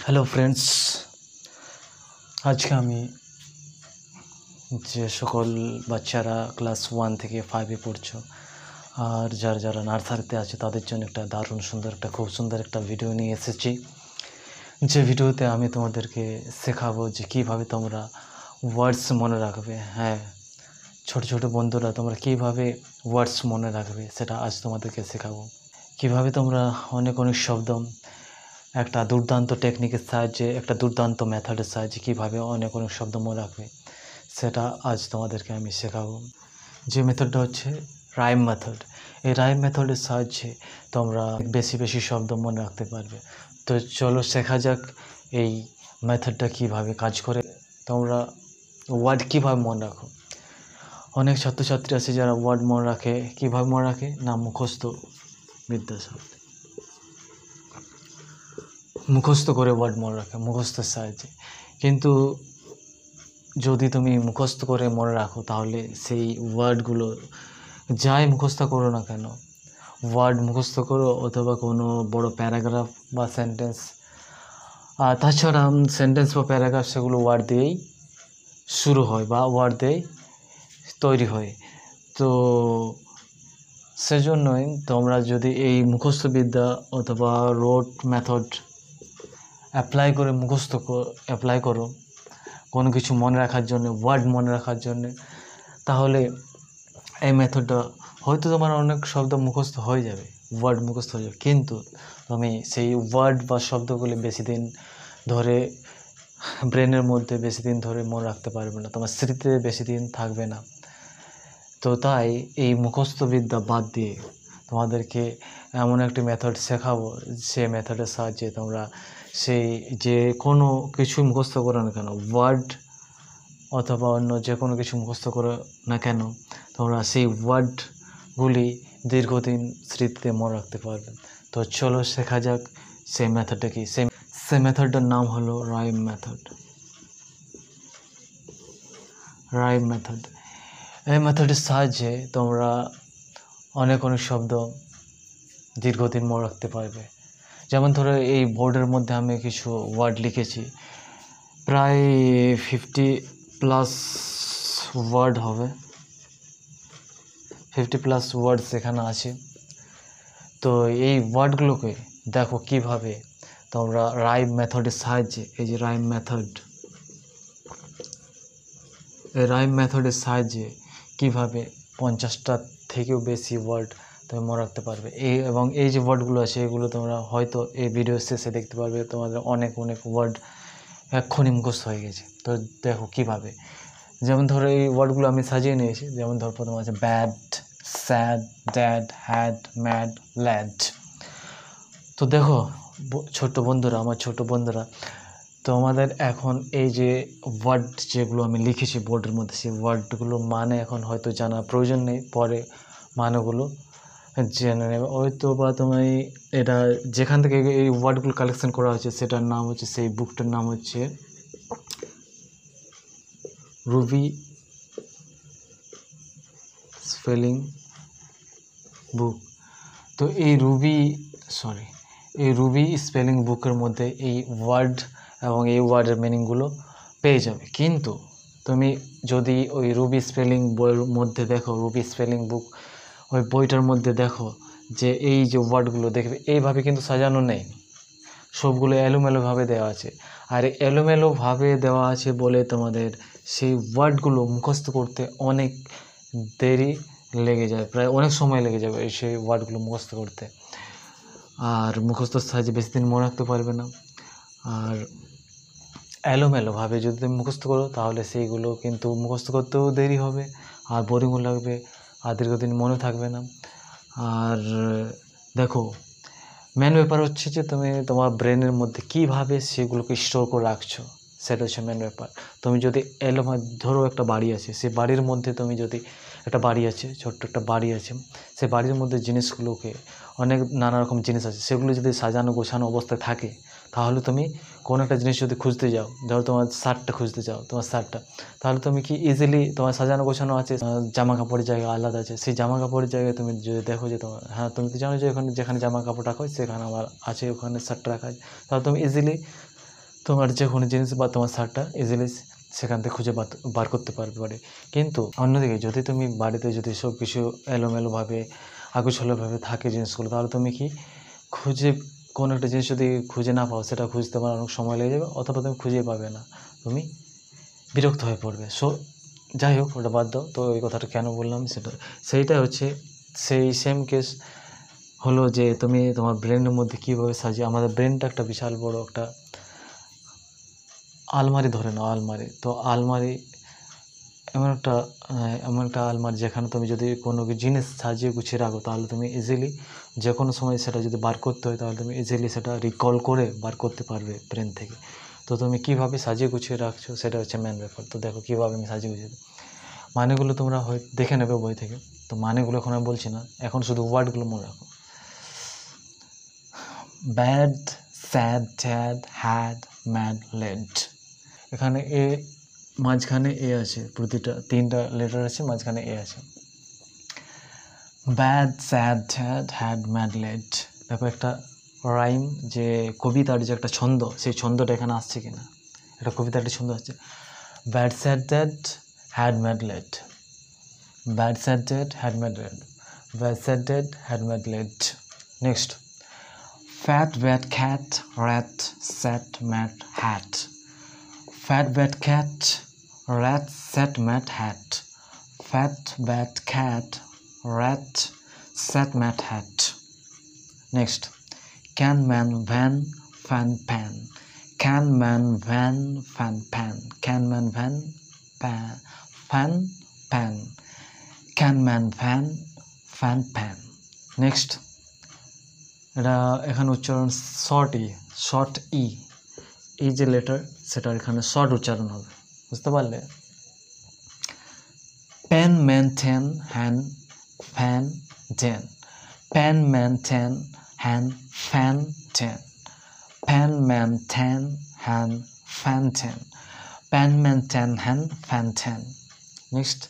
Hello friends, আজকে আমি যে সকল বাচ্চারা ক্লাস 1 থেকে 5-এ পড়ছো আর যারা নার্সারিতে আছে তাদের জন্য একটা দারুণ সুন্দর খুব সুন্দর একটা ভিডিও নিয়ে এসেছি। যে ভিডিওতে আমি তোমাদেরকে শেখাবো যে কীভাবে তোমরা ওয়ার্ডস মনে রাখবে। হ্যাঁ, ছোট ছোট বন্ধুরা, তোমরা কীভাবে ওয়ার্ডস মনে রাখবে সেটা আজ তোমাদেরকে শেখাবো। কীভাবে তোমরা অনেক শব্দ একটা দুর্দান্ত টেকনিকের সাহায্যে, একটা দুর্দান্ত মেথডের সাহায্যে কীভাবে অনেক শব্দ মনে রাখবে সেটা আজ তোমাদেরকে আমি শেখাবো। যে মেথডটা হচ্ছে রাইম মেথড। এই রাইম মেথডের সাহায্যে তোমরা বেশি শব্দ মনে রাখতে পারবে। তো চলো শেখা যাক এই মেথডটা কীভাবে কাজ করে। তোমরা ওয়ার্ড কীভাবে মনে রাখো। অনেক ছাত্রছাত্রী আছে যারা ওয়ার্ড মনে রাখে, কীভাবে মনে রাখে না, মুখস্থ বিদ্যার সাথে মুখস্থ করে ওয়ার্ড মনে রাখে, মুখস্থের সাহায্যে। কিন্তু যদি তুমি মুখস্থ করে মনে রাখো তাহলে সেই ওয়ার্ডগুলো যাই মুখস্থ করো না কেন, ওয়ার্ড মুখস্থ করো অথবা কোনো বড় প্যারাগ্রাফ বা সেন্টেন্স, তাছাড়া সেন্টেন্স বা প্যারাগ্রাফ সেগুলো ওয়ার্ড দিয়েই শুরু হয় বা ওয়ার্ড দিয়েই তৈরি হয়। তো সেজন্যই তোমরা যদি এই মুখস্থবিদ্যা অথবা রোট মেথড অ্যাপ্লাই করো কোনো কিছু মনে রাখার জন্য, ওয়ার্ড মনে রাখার জন্য, তাহলে এই মেথডটা হয়তো তোমার অনেক শব্দ মুখস্থ হয়ে যাবে, ওয়ার্ড মুখস্থ হয়ে যাবে, কিন্তু তুমি সেই ওয়ার্ড বা শব্দগুলি বেশি দিন ধরে ব্রেনের মধ্যে বেশি দিন ধরে মনে রাখতে পারবে না, তোমার স্মৃতিতে বেশি দিন থাকবে না। তো তাই এই মুখস্থবিদ্যা বাদ দিয়ে তোমাদেরকে এমন একটি মেথড শেখাবো, সে মেথডের সাহায্যে তোমরা সেই যে কোনো কিছু মুখস্থ করো না কেন, ওয়ার্ড অথবা অন্য যে কোনো কিছু মুখস্থ করো না কেন, তোমরা সেই ওয়ার্ডগুলি দীর্ঘদিন স্মৃতিতে মনে রাখতে পারবে। তো চলো শেখা যাক সেই মেথডটা কি। সেই মেথডটার নাম হলো রাইম মেথড। রাইম মেথড, এই মেথডের সাহায্যে তোমরা অনেক শব্দ দীর্ঘদিন মনে রাখতে পারবে। যেমন ধরো এই বোর্ডের মধ্যে আমি কিছু ওয়ার্ড লিখেছি, প্রায় 50+ ওয়ার্ড হবে, 50+ ওয়ার্ড সেখানে আছে। তো এই ওয়ার্ডগুলোকে দেখো কিভাবে তোমরা রাইম মেথডের সাহায্যে, এই যে রাইম মেথড, এই রাইম মেথডের সাহায্যে কীভাবে 50টা থেকেও বেশি ওয়ার্ড তুমি মনে রাখতে পারবে। এবং এই যে ওয়ার্ডগুলো আছে এগুলো তোমরা হয়তো এই ভিডিও শেষে দেখতে পারবে তোমাদের অনেক ওয়ার্ড এক্ষুনি মুখস্থ হয়ে গেছে। তো দেখো কিভাবে, যেমন ধরো এই ওয়ার্ডগুলো আমি সাজিয়ে নিয়েছি। যেমন ধরো প্রথমে আছে bad, sad, dad, had, mad, lad. তো দেখো আমার ছোট বন্ধুরা, তো আমাদের এখন এই যে ওয়ার্ড যেগুলো আমি লিখেছি বোর্ডের মধ্যে, সেই ওয়ার্ডগুলো মানে এখন হয়তো জানার প্রয়োজন নেই, পরে মানেগুলো জেনে নেবে হয়তো। বা তুমি এটা যেখান থেকে এই ওয়ার্ডগুলো কালেকশন করা হয়েছে সেটার নাম হচ্ছে, সেই বুকটার নাম হচ্ছে রুবি স্পেলিং বুক। তো এই রুবি স্পেলিং বুকের মধ্যে এই ওয়ার্ড এবং এই ওয়ার্ডের মিনিংগুলো পেয়ে যাবে। কিন্তু তুমি যদি ওই রুবি স্পেলিং বইয়ের মধ্যে দেখো, রুবি স্পেলিং বুক ওই বইটার মধ্যে দেখো যে এই যে ওয়ার্ডগুলো দেখবে এইভাবে কিন্তু সাজানো নেই, সবগুলো এলোমেলোভাবে দেওয়া আছে। আর এলোমেলোভাবে দেওয়া আছে বলে তোমাদের সেই ওয়ার্ডগুলো মুখস্থ করতে অনেক দেরি লেগে যায়, প্রায় অনেক সময় লেগে যাবে সেই ওয়ার্ডগুলো মুখস্থ করতে। আর মুখস্থর সাহায্যে বেশি দিন মনে রাখতে পারবে না। আর এলোমেলোভাবে যদি তুমি মুখস্থ করো তাহলে সেইগুলো কিন্তু মুখস্থ করতেও দেরি হবে, আর বোরিংও লাগবে, আর দীর্ঘদিন মনে থাকবে না। আর দেখো, মেন ব্যাপার হচ্ছে যে তুমি তোমার ব্রেনের মধ্যে কীভাবে সেগুলোকে স্টোর করে রাখছো, সেটা হচ্ছে মেন ব্যাপার। তুমি যদি ধরো একটা বাড়ি আছে, সেই বাড়ির মধ্যে তুমি যদি একটা বাড়ি আছে, ছোট্ট একটা বাড়ি আছে, সেই বাড়ির মধ্যে জিনিসগুলোকে অনেক নানা রকম জিনিস আছে, সেগুলো যদি সাজানো গোছানো অবস্থায় থাকে, তাহলে তুমি কোনো একটা জিনিস যদি খুঁজতে যাও, ধরো তোমার শার্টটা খুঁজতে যাও, তোমার শার্টটা, তাহলে তুমি কি ইজিলি তোমার সাজানো গোছানো আছে, জামা কাপড়ের জায়গা আলাদা আছে, সেই জামা কাপড়ের জায়গায় তুমি যদি দেখো যে তোমার, হ্যাঁ তুমি তো জানো যে যেখানে জামা কাপড় রাখা হয় সেখানে আমার আছে, ওখানে শার্ট রাখা আছে, তাহলে তুমি ইজিলি তোমার যে কোনো জিনিস বা তোমার শার্টটা ইজিলি সেখান থেকে খুঁজে বার করতে পারবে। কিন্তু অন্যদিকে যদি তুমি বাড়িতে যদি সব কিছু এলোমেলোভাবে আগুছালোভাবে থাকে জিনিসগুলো, তাহলে তুমি কি খুঁজে কোনো একটা জিনিস যদি খুঁজে না পাও, সেটা খুঁজতে তোমার অনেক সময় লেগে যাবে, অথবা তুমি খুঁজে পাবে না, তুমি বিরক্ত হয়ে পড়বে। সো যাই হোক, ওটা বাদ দাও। তো এই কথাটা কেন বললাম সেইটা হচ্ছে সেই সেম কেস হলো যে তুমি তোমার ব্রেনের মধ্যে কীভাবে সাজিয়ে, আমাদের ব্রেনটা একটা বিশাল বড় একটা আলমারি ধরে নাও, আলমারি। তো আলমারি এমন একটা আলমারি যেখানে তুমি যদি কোনো জিনিস সাজিয়ে গুছিয়ে রাখো, তাহলে তুমি ইজিলি যে কোনো সময় সেটা যদি বার করতে হয়, তাহলে তুমি ইজিলি সেটা রিকল করে বার করতে পারবে ব্রেন থেকে। তো তুমি কীভাবে সাজিয়ে গুছিয়ে রাখছো, সেটা হচ্ছে মেন ব্যাপার। তো দেখো কীভাবে আমি সাজিয়ে গুছিয়ে, মানেগুলো তোমরা হয় দেখে নেবে বই থেকে, তো মানেগুলো এখন আমি বলছি না, এখন শুধু ওয়ার্ডগুলো মনে রাখো। Bad, sad, dad, had, mad, led. এখানে এ, মাঝখানে এ আছে, প্রতিটা 3টা লেটার আছে, মাঝখানে এ আছে। Bad, sad, dad, had, mad, led. দেখো একটা রাইম, যে কবিতার যে একটা ছন্দ, সেই ছন্দটা এখানে আসছে কিনা। একটা কবিতার একটা ছন্দ আসছে, bad, sad, dad, had, mad, led. Bad, sad, dead, had mad red. Bad, sad, dead, had mad red. Next. Fat, bad cat, rat, sat, mad, hat. Fat, bad cat, rat, sat, mad, hat. Fat, bad cat, rat, sat, mad, hat. Next. Can, man, van, fan, pan. Can, man, van, fan, pan. Can, man, van, pan, fan, pan. Can, man, van, fan, pan. Next, এটা এখানে উচ্চারণ short ই, এই যে letter, সেটা এখানে short উচ্চারণ হবে, বুঝতে পারলে? Pen, man, ten, hand, fan, ten. Pen, man, ten, hand, fan, ten. Pen, man, ten, hand, fan, ten. Pen, man, ten, hand, fan, ten. Next,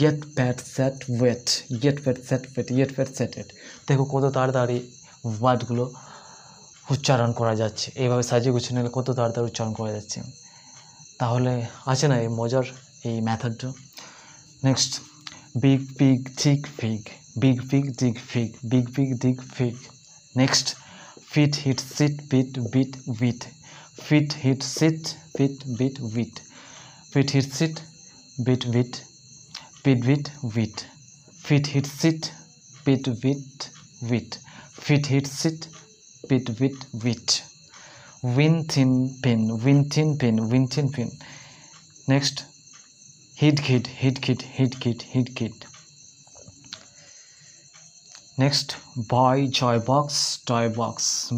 yet, bad, set, wet, yet, bad, set, wet, yet, bad, set, it. দেখো কত তাড়াতাড়ি ওয়ার্ডগুলো উচ্চারণ করা যাচ্ছে, এইভাবে সাজিয়ে গুছিয়ে নিলে কত তাড়াতাড়ি উচ্চারণ করা যাচ্ছে। তাহলে আছে না এই মজার এই মেথডটা। Next, big pig dig fig, big pig dig fig, big pig dig fig. Next, fit hit sit bit bit wit, fit hit sit bit bit wit, fit hit sit bit bit Pit with wheat. Feet hit sit. Pit with wheat. Feet hit sit. Pit with wheat. Win thin pin. Win thin pin. Win thin pin. Next. Hit kid. Hit kid. Hit kid. Hit kid. Next. Boy joy box. Toy box.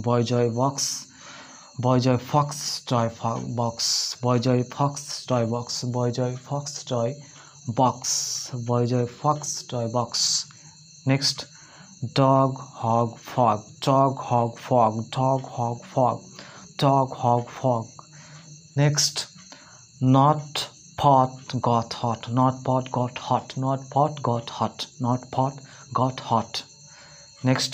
Boy joy box. Boy joy fox. Toy box. Boy joy fox. Toy box. Boy joy fox. Toy box. Boy joy fox, toy box. Next, dog hog fog, dog hog fog, dog hog fog, dog hog fog. Next, not pot got hot, not pot got hot, not pot got hot, not pot got hot. Next,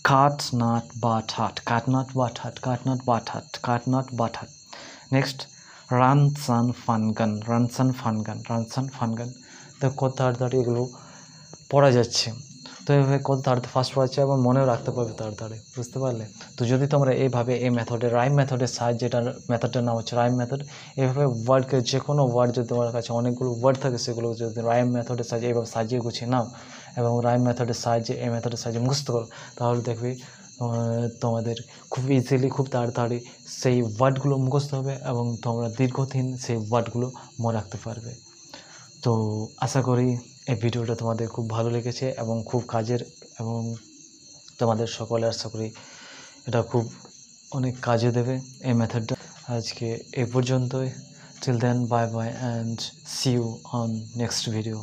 cat not but hot, cat not but hot, cat not but hot, cat not but hot. Next, run son fun gun, run son fun gun, run son fun gun. তো কত তাড়াতাড়ি এগুলো পড়া যাচ্ছে। তো এইভাবে কত তাড়াতাড়ি ফাস্ট পড়া যাচ্ছে এবং মনেও রাখতে পারবে তাড়াতাড়ি, বুঝতে পারলে? তো যদি তোমরা এইভাবে এই মেথডে, রাইম মেথডের সাহায্যে, যেটার মেথডটার নাম হচ্ছে রাইম মেথড, এইভাবে ওয়ার্ডকে, যে কোনো ওয়ার্ড যদি তোমার কাছে অনেকগুলো ওয়ার্ড থাকে, সেগুলো যদি রাইম মেথডের সাহায্যে এইভাবে সাজিয়ে গুছিয়ে নাও এবং রাইম মেথডের সাহায্যে, এই মেথডের সাহায্যে মুখস্থ করো, তাহলে দেখবে তোমাদের খুব ইজিলি, খুব তাড়াতাড়ি সেই ওয়ার্ডগুলো মুখস্থ হবে এবং তোমরা দীর্ঘদিন সেই ওয়ার্ডগুলো মনে রাখতে পারবে। তো আশা করি এই ভিডিওটা তোমাদের খুব ভালো লেগেছে এবং খুব কাজের, এবং তোমাদের সকলে আশা করি এটা খুব অনেক কাজে দেবে এই মেথডটা। আজকে এই পর্যন্তই। Till then, bye bye and see you on next video.